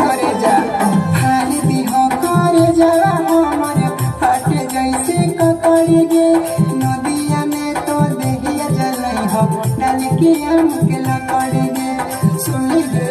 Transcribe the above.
करे जा हाल दिह करे जा हमर फट जैसे ककड़ी गे नदिया में तो देहिया जलई हो डाल के आम के लकड़ी गे सुन गे